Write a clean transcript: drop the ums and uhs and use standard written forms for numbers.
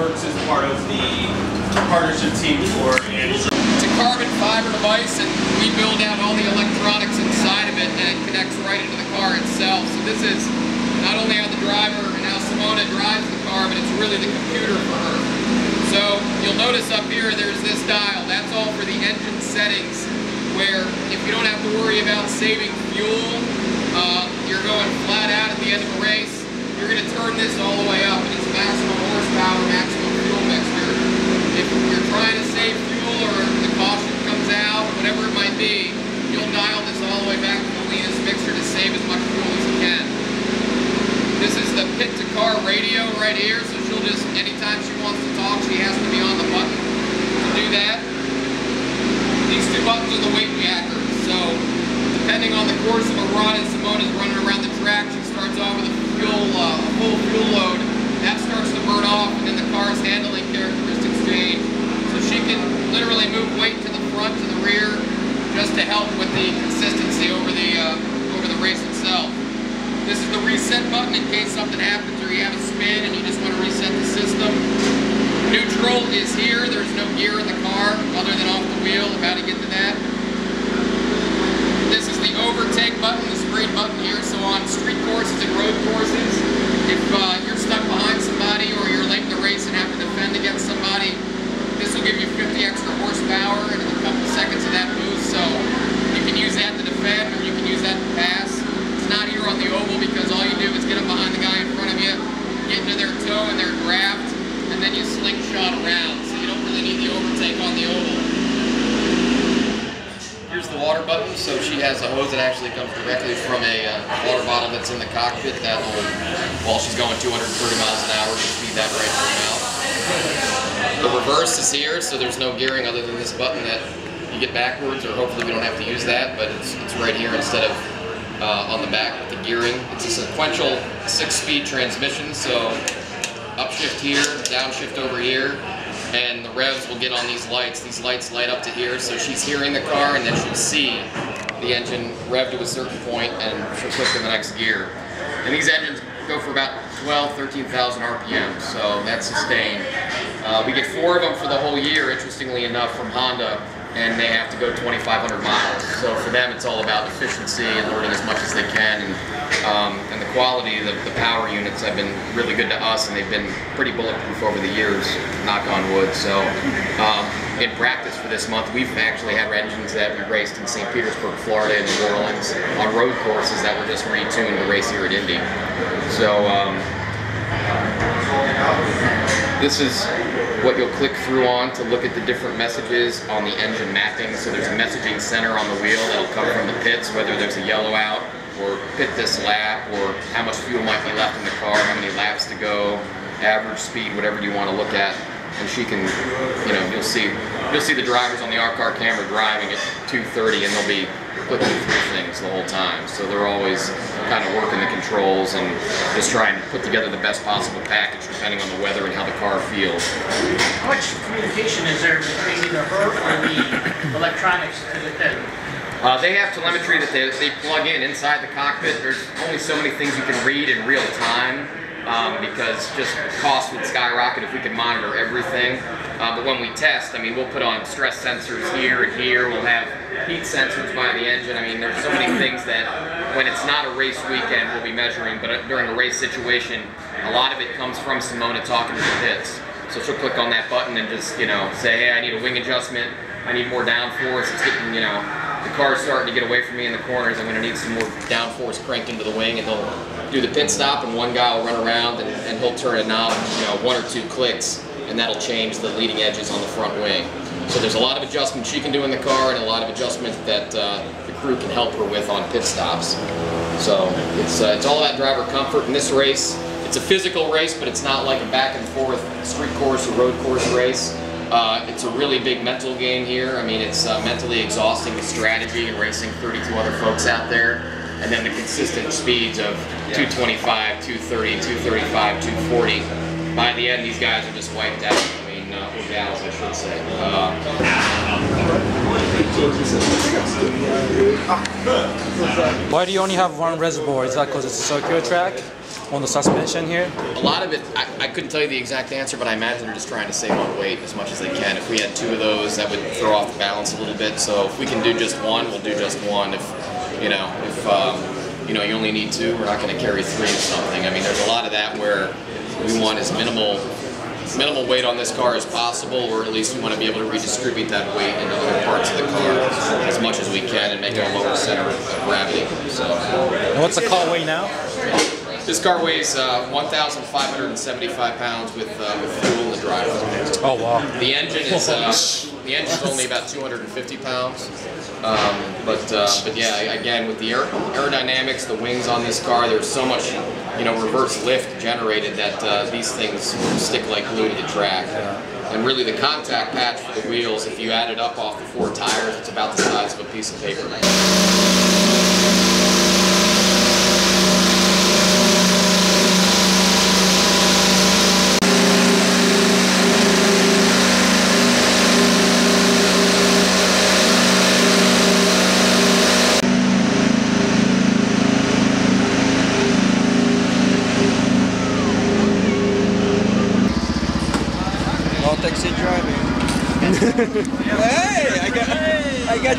works as part of the partnership team for Indy. It's a carbon fiber device, and we build out all the electronics inside of it, and it connects right into the car itself. So this is not only how the driver and how Simona drives the car, but it's really the computer for her. So you'll notice up here there's this dial. That's all for the engine settings, where if you don't have to worry about saving fuel, you're going flat out at the end of a race, you're going to turn this all the way up, and it's maximum horsepower, maximum fuel mixture. If you're trying to save fuel or the caution comes out, whatever it might be, you'll dial this all the way back to the leanest mixture to save as much fuel as you can. This is the pit-to-car radio right here, so she'll just, anytime she wants to talk, she has to be on the button to do that. These two buttons are the weight reactors, so depending on the course of a run, and Simona's running around the track, she starts off with a full fuel load. That starts to burn off, and then the car's handling characteristics change. So she can literally move weight to the front, to the rear, just to help with the consistency over the race itself. This is the reset button in case something happens or you have a spin and you just want to reset the system. Neutral is here. There's no gear in the car other than off the wheel. How to get to that. This is the overtake button, this green button here. So on street courses and road courses, if you're stuck behind somebody or you're late in the race and have to defend against somebody, this will give you 50 extra horsepower and a couple seconds of that boost. So you can use that to defend or you can use that to pass. It's not here on the oval because all you do is get up behind the guy in front of you, get into their toe and their draft, and then you slingshot around. So you don't really need the overtake on the oval. Here's the water button. So she has a hose that actually comes directly from a water bottle that's in the cockpit that will, while she's going 230 miles an hour, just feed that right to her mouth. The reverse is here, so there's no gearing other than this button that you get backwards, or hopefully we don't have to use that, but it's right here instead of on the back with the gearing. It's a sequential 6-speed transmission, so upshift here, downshift over here, and the revs will get on these lights. These lights light up to here, so she's hearing the car, and then she'll see the engine rev to a certain point, and she'll click to the next gear. And these engines go for about 13,000 RPM, so that's sustained. We get 4 of them for the whole year, interestingly enough, from Honda, and they have to go 2,500 miles. So for them, it's all about efficiency and learning as much as they can. And the quality, the power units have been really good to us, and they've been pretty bulletproof over the years, knock on wood. So in practice for this month, we've actually had engines that we raced in St. Petersburg, Florida, and New Orleans on road courses that were just retuned to race here at Indy. So this is what you'll click through on to look at the different messages on the engine mapping. So there's a messaging center on the wheel that'll come from the pits, whether there's a yellow out, or pit this lap, or how much fuel might be left in the car, how many laps to go, average speed, whatever you want to look at. And she can, you know, you'll see the drivers on the R-Car camera driving at 230, and they'll be clicking through things the whole time. So they're always kind of working the controls and just trying to put together the best possible package depending on the weather and how the car feels. How much communication is there between either her or the electronics to the pit? They have telemetry that they plug in inside the cockpit. There's only so many things you can read in real time because just cost would skyrocket if we could monitor everything. But when we test, I mean, we'll put on stress sensors here and here. We'll have heat sensors by the engine. I mean, there's so many things that when it's not a race weekend we'll be measuring, but during a race situation, a lot of it comes from Simona talking to the pits. So she'll click on that button and just, you know, say, hey, I need a wing adjustment. I need more downforce. It's getting, you know, the car's starting to get away from me in the corners. I'm going to need some more downforce cranked into the wing, and they'll do the pit stop, and one guy will run around and he'll turn a knob, you know, 1 or 2 clicks, and that'll change the leading edges on the front wing. So there's a lot of adjustments she can do in the car, and a lot of adjustments that the crew can help her with on pit stops. So it's all about driver comfort. In this race, it's a physical race, but it's not like a back and forth street course or road course race. It's a really big mental game here. I mean, it's mentally exhausting, the strategy and racing 32 other folks out there, and then the consistent speeds of 225, 230, 235, 240. By the end, these guys are just wiped out. I mean, or gals, I should say. Why do you only have one reservoir? Is that because it's a circular track? on the suspension here? A lot of it, I couldn't tell you the exact answer, but I imagine they're just trying to save on weight as much as they can. If we had 2 of those, that would throw off the balance a little bit. So if we can do just one, we'll do just one. If you you only need 2, we're not going to carry 3 or something. I mean, there's a lot of that where we want as minimal weight on this car as possible, or at least we want to be able to redistribute that weight into other parts of the car as much as we can and make it a lower center of gravity. So, And what's the car weigh now? this car weighs 1,575 pounds with fuel in the driver. Oh wow. The engine is only about 250 pounds. But yeah, again, with the aerodynamics, the wings on this car, there's so much reverse lift generated that these things stick like glue to the track. And really, the contact patch for the wheels, if you add it up off the 4 tires, it's about the size of a piece of paper. Taxi driving. Hey, I got